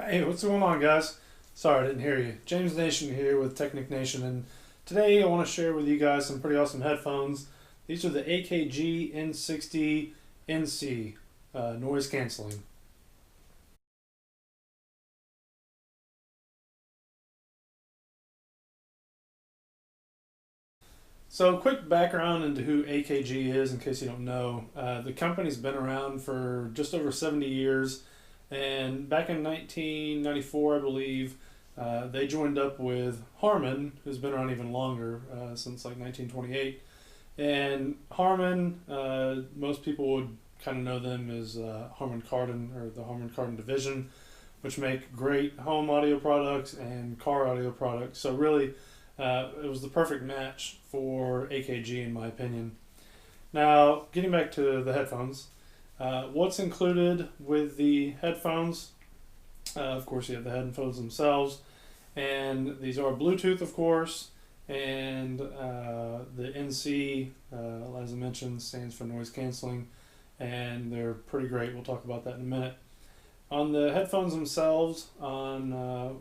Hey, what's going on, guys? Sorry, I didn't hear you. James Nation here with Technic Nation, and today I want to share with you guys some pretty awesome headphones. These are the AKG N60 NC, noise canceling. So, quick background into who AKG is, in case you don't know. The company's been around for just over 70 years, and back in 1994, I believe, they joined up with Harman, who's been around even longer, since like 1928. And Harman, most people would kind of know them as Harman Kardon, or the Harman Kardon division, which make great home audio products and car audio products. So really, it was the perfect match for AKG in my opinion. Now, getting back to the headphones, what's included with the headphones? Of course, you have the headphones themselves, and these are Bluetooth, of course, and the NC, as I mentioned, stands for noise canceling, and they're pretty great. We'll talk about that in a minute. On the headphones themselves, on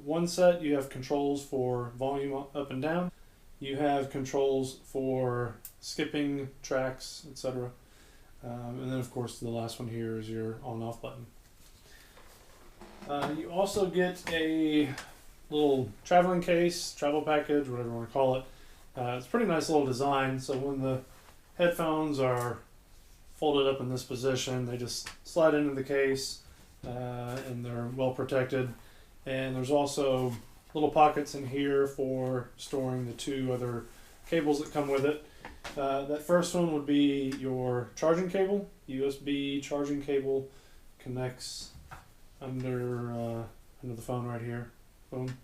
one set you have controls for volume up and down. You have controls for skipping tracks, etc. And then of course the last one here is your on off button. You also get a little traveling case, travel package, whatever you want to call it. It's a pretty nice little design, so when the headphones are folded up in this position, they just slide into the case, and they're well protected. And there's also little pockets in here for storing the two other cables that come with it. That first one would be your charging cable. USB charging cable connects under the phone right here. Boom.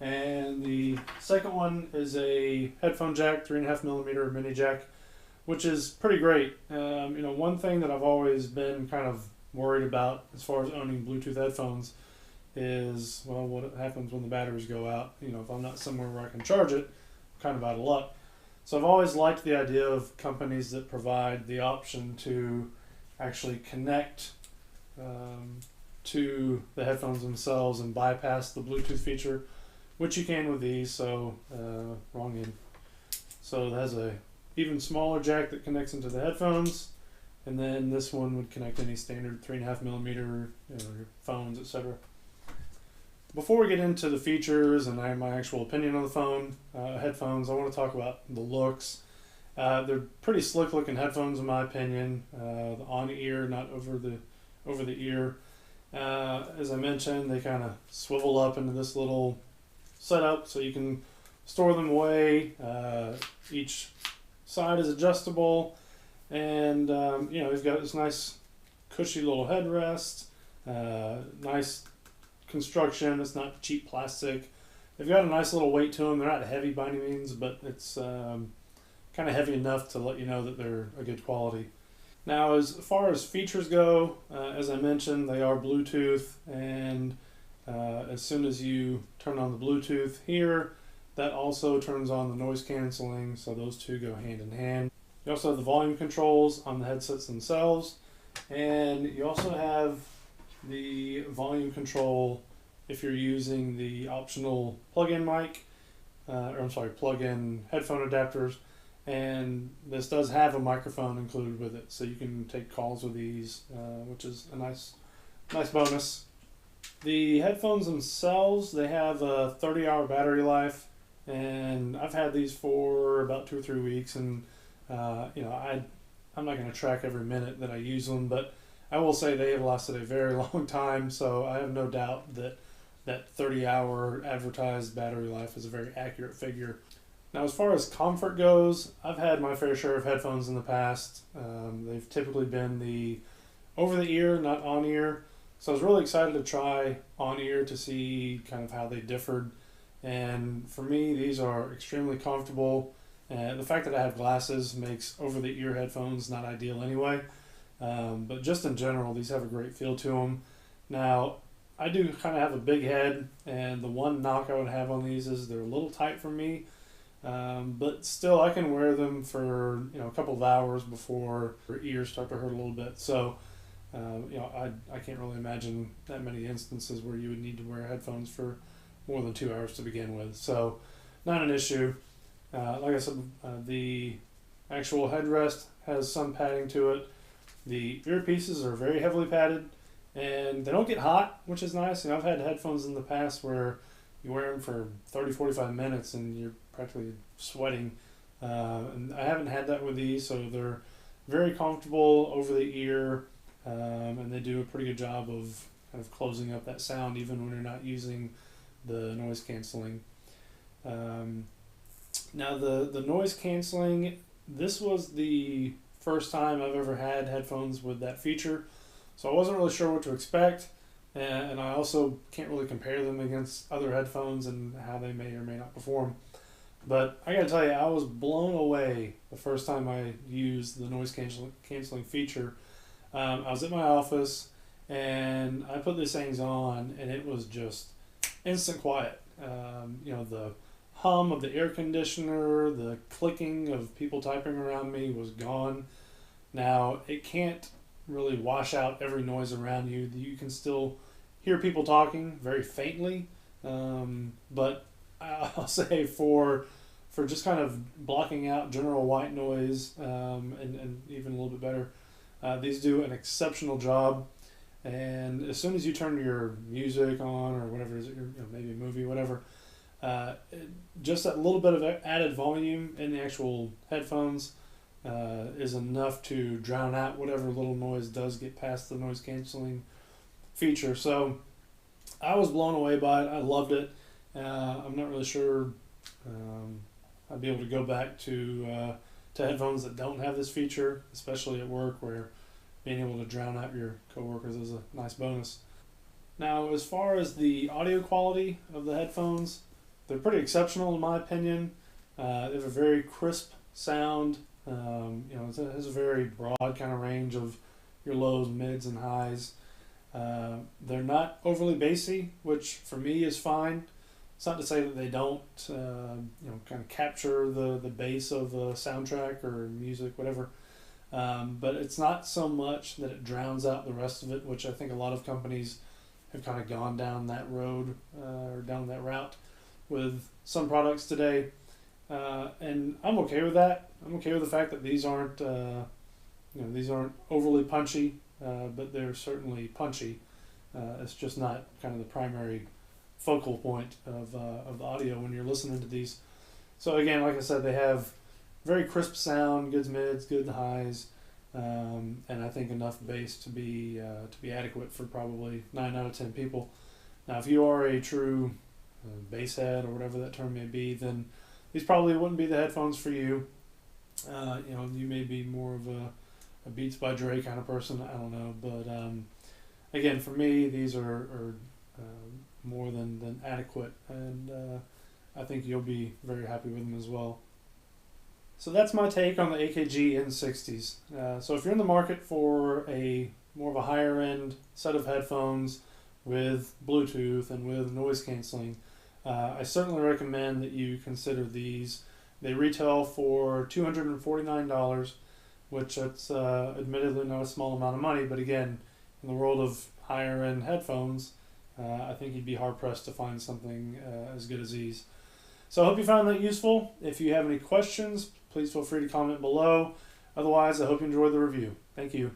And the second one is a headphone jack, 3.5mm mini jack, which is pretty great. One thing that I've always been kind of worried about as far as owning Bluetooth headphones is, well, what happens when the batteries go out. If I'm not somewhere where I can charge it, I'm kind of out of luck. So I've always liked the idea of companies that provide the option to actually connect to the headphones themselves and bypass the Bluetooth feature, which you can with these. So wrong end. So it has a even smaller jack that connects into the headphones, and then this one would connect any standard 3.5mm phones, etc. Before we get into the features and my actual opinion on the phone, headphones, I want to talk about the looks. They're pretty slick looking headphones in my opinion. The on ear, not over the ear. As I mentioned, they kind of swivel up into this little setup so you can store them away. Each side is adjustable, and you've got this nice cushy little headrest, nice construction. It's not cheap plastic. They've got a nice little weight to them. They're not heavy by any means, but it's kind of heavy enough to let you know that they're a good quality. Now, as far as features go, as I mentioned, they are Bluetooth, and as soon as you turn on the Bluetooth here, that also turns on the noise canceling, so those two go hand in hand. You also have the volume controls on the headsets themselves, and you also have the volume control if you're using the optional plug-in mic, plug-in headphone adapters, and this does have a microphone included with it, so you can take calls with these, which is a nice bonus. The headphones themselves, they have a 30-hour battery life, and I've had these for about 2 or 3 weeks, and I'm not going to track every minute that I use them, but I will say they have lasted a very long time, so I have no doubt that that 30-hour advertised battery life is a very accurate figure. Now, as far as comfort goes, I've had my fair share of headphones in the past. They've typically been the over-the-ear, not on-ear, so I was really excited to try on-ear to see kind of how they differed, and for me, these are extremely comfortable. The fact that I have glasses makes over-the-ear headphones not ideal anyway. But just in general, these have a great feel to them. Now, I do kind of have a big head, and the one knock I would have on these is they're a little tight for me, but still I can wear them for a couple of hours before your ears start to hurt a little bit. So I can't really imagine that many instances where you would need to wear headphones for more than 2 hours to begin with. So, not an issue. Like I said, the actual headrest has some padding to it. The earpieces are very heavily padded, and they don't get hot, which is nice. I've had headphones in the past where you wear them for 30, 45 minutes and you're practically sweating. And I haven't had that with these, so they're very comfortable over the ear, and they do a pretty good job of kind of closing up that sound even when you're not using the noise canceling. Now the noise canceling, this was the first time I've ever had headphones with that feature, so I wasn't really sure what to expect, and I also can't really compare them against other headphones and how they may or may not perform. But I gotta tell you, I was blown away the first time I used the noise canceling feature. I was at my office and I put these things on, and it was just instant quiet. The hum of the air conditioner, the clicking of people typing around me was gone. Now, it can't really wash out every noise around you. You can still hear people talking very faintly, but I'll say for just kind of blocking out general white noise, and even a little bit better, these do an exceptional job. And as soon as you turn your music on or whatever it is, maybe a movie, whatever, just that little bit of added volume in the actual headphones is enough to drown out whatever little noise does get past the noise canceling feature. So I was blown away by it. I loved it. I'm not really sure I'd be able to go back to headphones that don't have this feature, especially at work, where being able to drown out your coworkers is a nice bonus. Now, as far as the audio quality of the headphones, they're pretty exceptional in my opinion. They have a very crisp sound. It has a very broad kind of range of your lows, mids, and highs. They're not overly bassy, which for me is fine. It's not to say that they don't, kind of capture the bass of a soundtrack or music, whatever. But it's not so much that it drowns out the rest of it, which I think a lot of companies have kind of gone down that road or down that route with some products today. And I'm okay with that. I'm okay with the fact that these aren't overly punchy, but they're certainly punchy. It's just not kind of the primary focal point of the audio when you're listening to these. So again, like I said, they have very crisp sound, good mids, good highs, and I think enough bass to be adequate for probably 9 out of 10 people. Now, if you are a true bass head or whatever that term may be, then these probably wouldn't be the headphones for you. You may be more of a Beats by Dre kind of person. I don't know, but again, for me, these are more than adequate, and I think you'll be very happy with them as well. So that's my take on the AKG N60s. So if you're in the market for a more of a higher end set of headphones with Bluetooth and with noise canceling, I certainly recommend that you consider these. They retail for $249, which that's admittedly not a small amount of money, but again, in the world of higher end headphones, I think you'd be hard pressed to find something as good as these. So I hope you found that useful. If you have any questions, please feel free to comment below. Otherwise, I hope you enjoyed the review. Thank you.